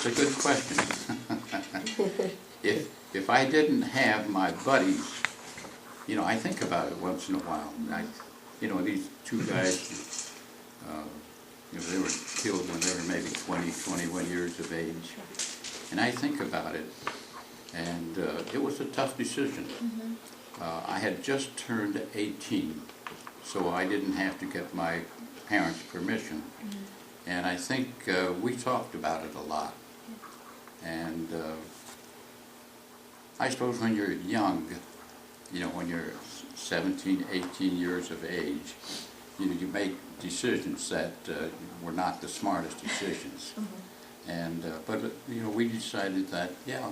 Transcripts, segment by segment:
that's a good question. If I didn't have my buddies, you know, I think about it once in a while. You know, these two guys, you know, they were killed when they were maybe 20, 21 years of age. And I think about it, and it was a tough decision. I had just turned 18, so I didn't have to get my parents' permission. And I think we talked about it a lot. And I suppose when you're young, you know, when you're 17, 18 years of age, you know, you make decisions that were not the smartest decisions. And but you know, we decided that, yeah,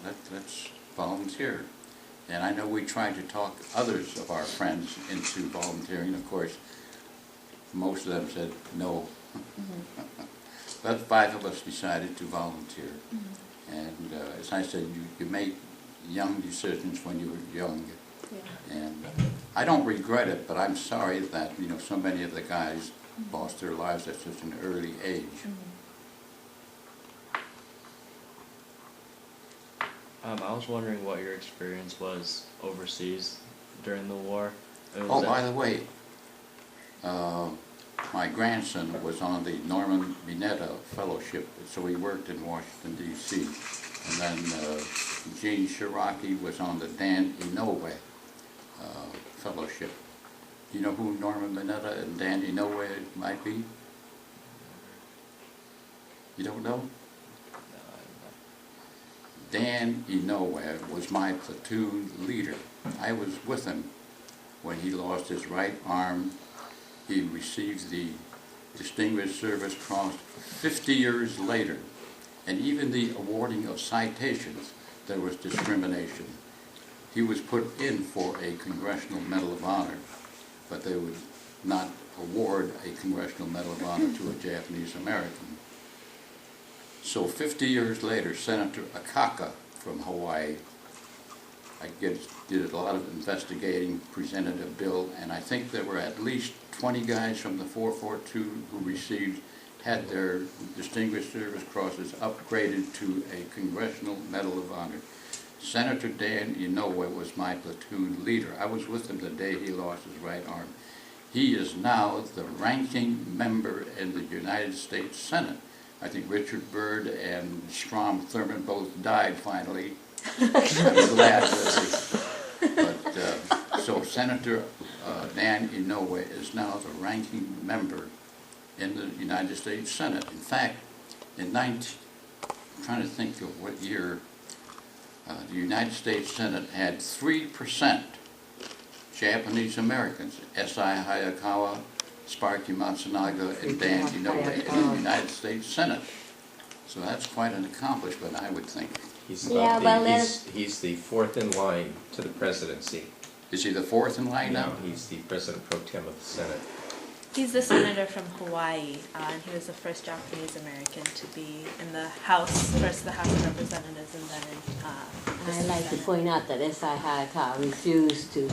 let's volunteer. And I know we tried to talk others of our friends into volunteering. Of course, most of them said no. But 5 of us decided to volunteer. And as I said, you make young decisions when you were young. And I don't regret it, but I'm sorry that, you know, so many of the guys lost their lives at such an early age. I was wondering what your experience was overseas during the war. Oh, by the way, my grandson was on the Norman Mineta Fellowship, so he worked in Washington, D.C. And then Gene Shiraki was on the Dan Inoue Fellowship. Do you know who Norman Mineta and Dan Inoue might be? You don't know? Dan Inoue was my platoon leader. I was with him when he lost his right arm. He received the Distinguished Service Cross 50 years later. And even the awarding of citations, there was discrimination. He was put in for a Congressional Medal of Honor, but they would not award a Congressional Medal of Honor to a Japanese American. So 50 years later, Senator Akaka from Hawaii, did a lot of investigating, presented a bill, and I think there were at least 20 guys from the 442 who had their Distinguished Service Crosses upgraded to a Congressional Medal of Honor. Senator Dan Inoue was my platoon leader. I was with him the day he lost his right arm. He is now the ranking member in the United States Senate. I think Richard Byrd and Strom Thurmond both died finally. I'm glad so Senator Dan Inoue is now the ranking member in the United States Senate. In fact, I'm trying to think of what year, the United States Senate had 3% Japanese Americans. S.I. Hayakawa, Sparky Matsunaga, and Dan Inoue in the United States Senate. So that's quite an accomplishment, I would think. He's the fourth in line to the presidency. Is he the fourth in line now? No, he's the president pro tem of the Senate. He's the senator from Hawaii, and he was the first Japanese American to be in the House, first the House of Representatives, and then in I'd like to point out that S.I. Hayakawa refused to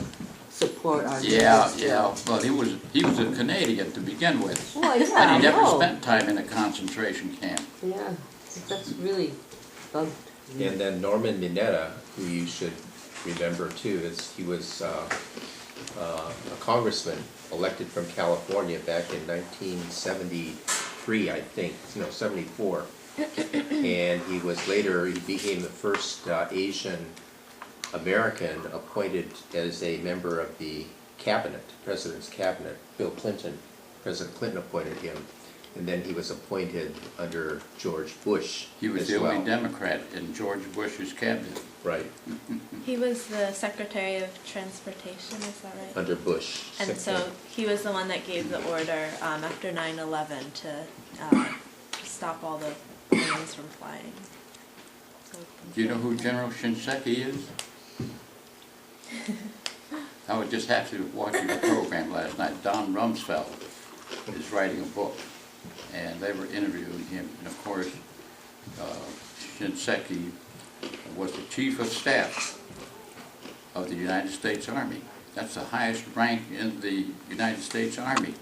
support our Yeah. Well, he was a Canadian to begin with. Well, yeah, And he I never know. spent time in a concentration camp. Yeah, that's really bugged. And then Norman Mineta, who you should remember too, he was a congressman elected from California back in 1973, I think, 74. And he became the first Asian American appointed as a member of the cabinet, president's cabinet. President Clinton appointed him. And then he was appointed under George Bush. He was the only Democrat in George Bush's cabinet. Right. He was the Secretary of Transportation, is that right? Under Bush. And so he was the one that gave the order after 9/11 to stop all the planes from flying. So, Do you know who General Shinseki is? I was just actually watching a program last night. Don Rumsfeld is writing a book, and they were interviewing him. And of course, Shinseki was the Chief of Staff of the United States Army. That's the highest rank in the United States Army.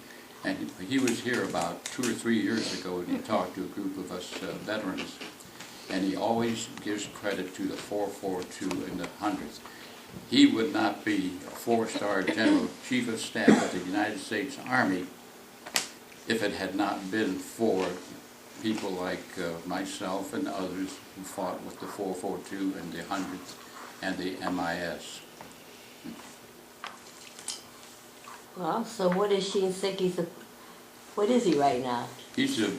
And he was here about 2 or 3 years ago, and he talked to a group of us veterans. and he always gives credit to the 442 and the 100th. He would not be a four-star general, chief of staff of the United States Army if it had not been for people like myself and others who fought with the 442 and the 100th and the MIS. Well, so what is Sheen Sicky's, what is he right now? He's the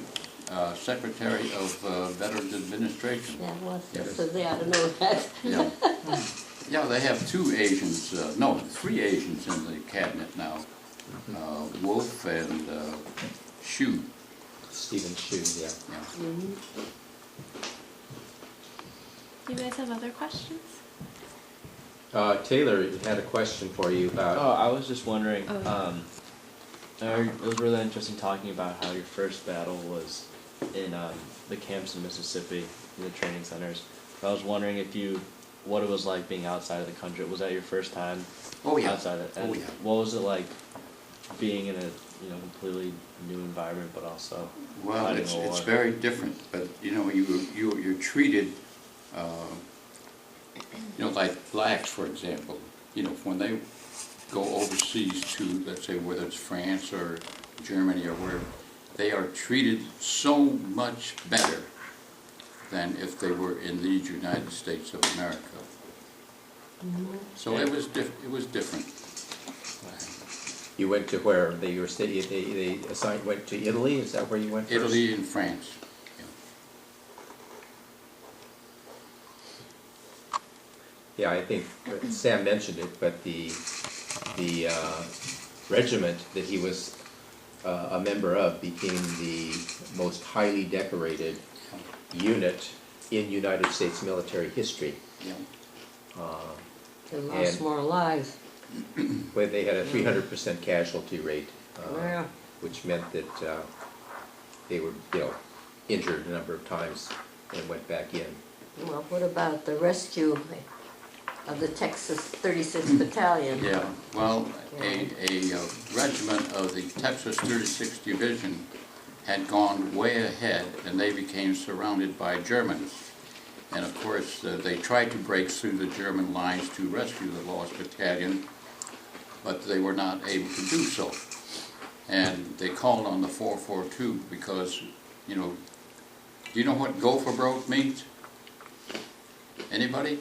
Secretary of Veterans Administration. Yeah, well, Yes. so they ought to know that. Yeah. Yeah, they have two Asians, no, three Asians in the cabinet now. Wolf and Shu. Stephen Shu, yeah. Yeah. Do you guys have other questions? Taylor had a question for you. Oh, I was just wondering, Oh. it was really interesting talking about how your first battle was in the camps in Mississippi, the training centers. I was wondering what it was like being outside of the country. Was that your first time Oh, yeah. outside of it? Oh, yeah. What was it like being in a completely new environment, but also Well, fighting it's a war? very different, but you're treated, like blacks, for example. When they go overseas to, let's say, whether it's France or Germany or wherever, they are treated so much better than if they were in the United States of America. So it was different. You went to where? They went to Italy? Is that where you went first? Italy and France. Yeah, I think Sam mentioned it, but the regiment that he was a member of became the most highly decorated unit in United States military history. Yeah. They lost And- more lives. Where they had a 300% casualty rate, Yeah. which meant that they were, injured a number of times and went back in. Well, what about the rescue of the Texas 36th Battalion? Yeah, well, a regiment of the Texas 36th Division had gone way ahead, and they became surrounded by Germans. And of course, they tried to break through the German lines to rescue the lost battalion, but they were not able to do so. And they called on the 442 because, do you know what go for broke means? Anybody?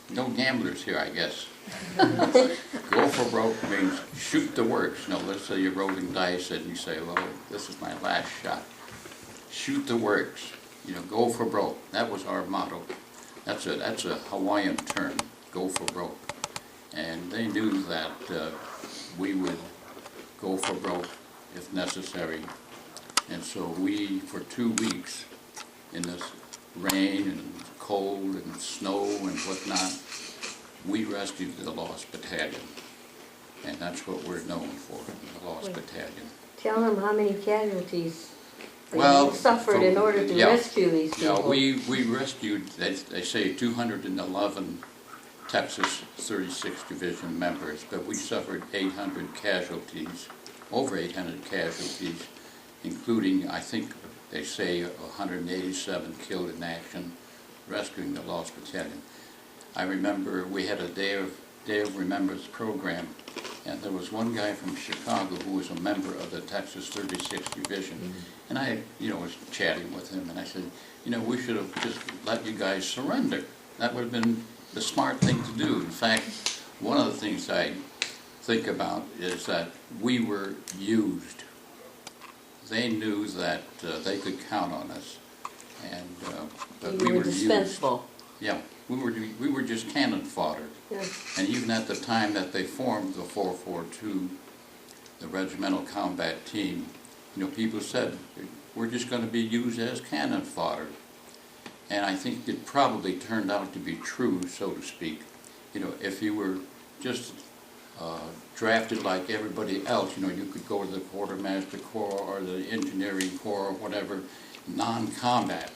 No gamblers here, I guess. Go for broke means shoot the works. Let's say you're rolling dice and you say, well, this is my last shot. Shoot the works. Go for broke. That was our motto. That's a Hawaiian term, go for broke. And they knew that we would go for broke if necessary. And so we, for 2 weeks, in this rain and cold and snow and whatnot, we rescued the lost battalion. And that's what we're known for, the lost battalion. Tell them how many casualties Well, you suffered in order to yeah. rescue these people. Yeah, we rescued, they say 211 Texas 36th Division members, but we suffered 800 casualties, over 800 casualties, including, I think they say, 187 killed in action, rescuing the lost battalion. I remember we had a Day of Remembrance program, and there was one guy from Chicago who was a member of the Texas 36th Division. And I, was chatting with him, and I said, we should have just let you guys surrender. That would have been the smart thing to do. In fact, one of the things I think about is that we were used. They knew that they could count on us, and but You we were were used. dispensable. Yeah, we were just cannon fodder. Yeah. And even at the time that they formed the 442, the Regimental Combat Team, people said, we're just going to be used as cannon fodder. And I think it probably turned out to be true, so to speak. If you were just drafted like everybody else, you could go to the Quartermaster Corps or the Engineering Corps or whatever, non-combat.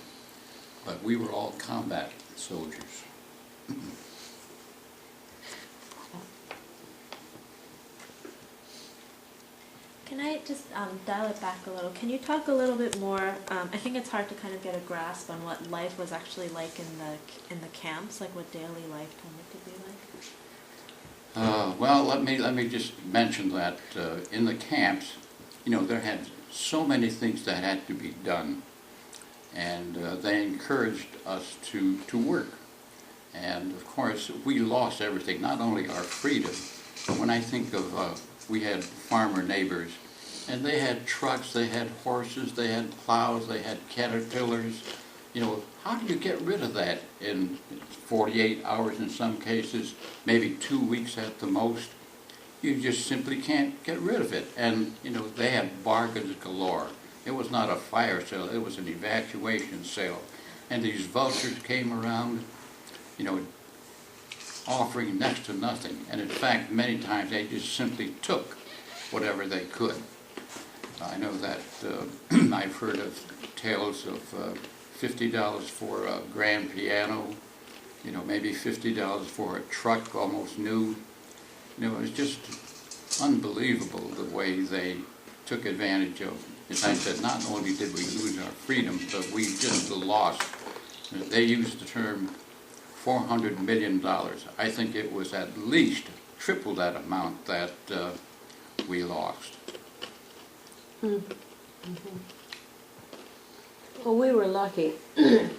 But we were all combat soldiers. Can Can I just dial it back a little? Can you talk a little bit more? I think it's hard to kind of get a grasp on what life was actually like in the camps, like what daily life tended to be like. Well, let me just mention that in the camps, you know, there had so many things that had to be done, and they encouraged us to work. And of course, we lost everything, not only our freedom, but when I think of, we had farmer neighbors, and they had trucks, they had horses, they had plows, they had caterpillars. You know, how do you get rid of that in 48 hours in some cases, maybe 2 weeks at the most? You just simply can't get rid of it. And, you know, they had bargains galore. It was not a fire sale, it was an evacuation sale. And these vultures came around, you know, offering next to nothing. And in fact, many times they just simply took whatever they could. I know that I've heard of tales of $50 for a grand piano, you know, maybe $50 for a truck almost new. You know, it was just unbelievable the way they took advantage of. As I said, not only did we lose our freedom, but we just lost. They used the term $400 million. I think it was at least triple that amount that we lost. Well, we were lucky. You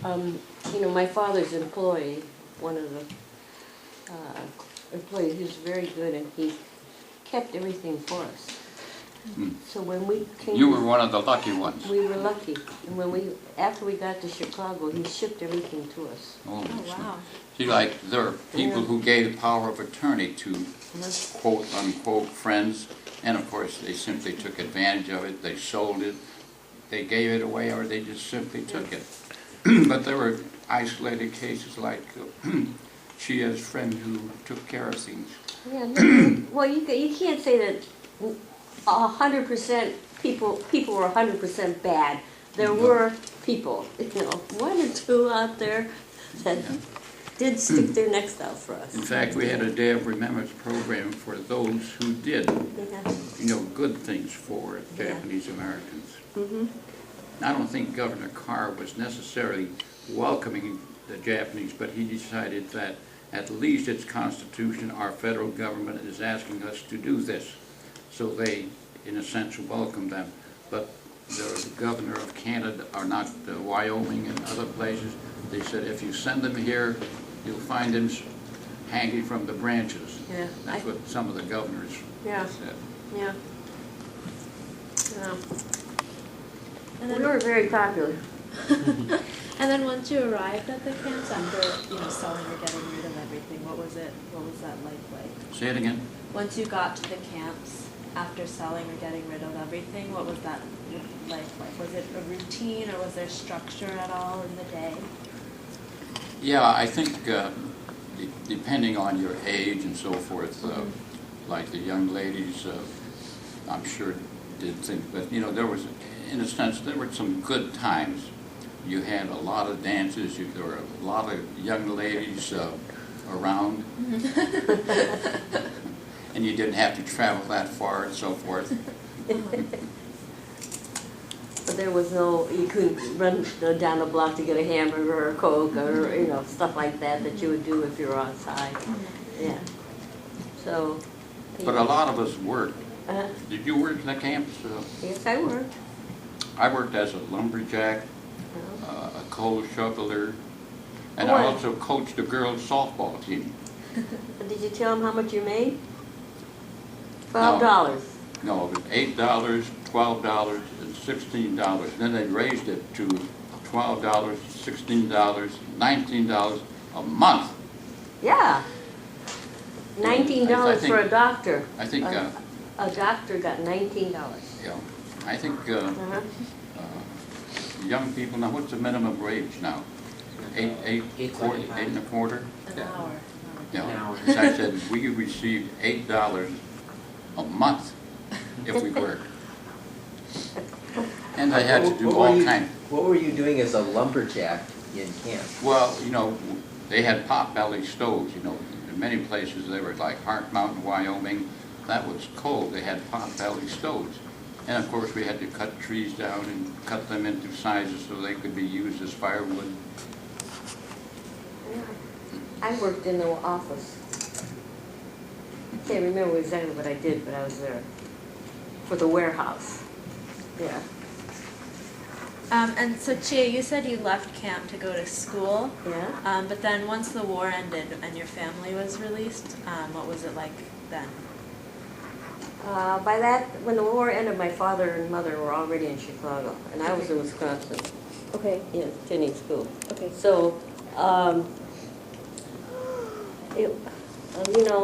know, my father's employee, one of the employees, he was very good, and he kept everything for us. So when we came, You were one of the lucky ones. we were lucky. And when after we got to Chicago, he shipped everything to us. Oh, Oh, wow. See, like, there are people Yeah. who gave power of attorney to quote-unquote friends, and of course, they simply took advantage of it, they sold it, they gave it away, or they just simply took it. But there were isolated cases like Chia's friend who took care of things. Yeah. No, well, you can't say that 100% people were 100% bad. There were people, you know, one or two out there that did stick their necks out for us. In fact, we had a Day of Remembrance program for those who did, Yeah. you know, good things for Yeah. Japanese Americans. Mm-hmm. I don't think Governor Carr was necessarily welcoming the Japanese, but he decided that at least its constitution, our federal government is asking us to do this. So they, in a sense, welcomed them. But the governor of Canada, or not Wyoming and other places, they said if you send them here, you'll find them hanging from the branches. Yeah. That's what some of the governors Yeah. said. Yeah. Yeah. And We then, were very popular. and then once you arrived at the camps, after selling or getting rid of everything, what was that like? Say it again. Once you got to the camps, after selling or getting rid of everything, what was that like? Was it a routine, or was there structure at all in the day? Yeah, I think depending on your age and so forth, like the young ladies, I'm sure did things, but you know, there was, in a sense, there were some good times. You had a lot of dances, there were a lot of young ladies around, and you didn't have to travel that far and so forth. But there was no, you couldn't run down the block to get a hamburger or a Coke or, you know, stuff like that that you would do if you were outside. Yeah. So. But a lot of us worked. Uh, Did you work in the camps? yes, I worked. I worked as a lumberjack, a coal shoveler, and Oh, I wow. also coached a girls' softball team. Did you tell them how much you made? $12. No, it was $8, $12, and $16. Then they raised it to $12, $16, $19 a month. Yeah. $19 I think- for a doctor. I think, A doctor got $19. you know, I think Uh-huh. young people, now what's the minimum wage now? Eight and a quarter? An Yeah. hour. Yeah. An hour. As I said, we received $8 a month if we worked. And they had to do all kinds. What were you doing as a lumberjack in camp? Well, you know, they had pot-belly stoves, you know. In many places, they were like Hart Mountain, Wyoming, that was cold. They had pot-belly stoves. And of course, we had to cut trees down and cut them into sizes so they could be used as firewood. I worked in the office. Can't remember exactly what I did, but I was there for the warehouse. Yeah. And so Chia, you said you left camp to go to school. Yeah. But then once the war ended and your family was released, what was it like then? By that, when the war ended, my father and mother were already in Chicago, and I was in Wisconsin. Okay. Yeah, attending school. Okay. So, you know,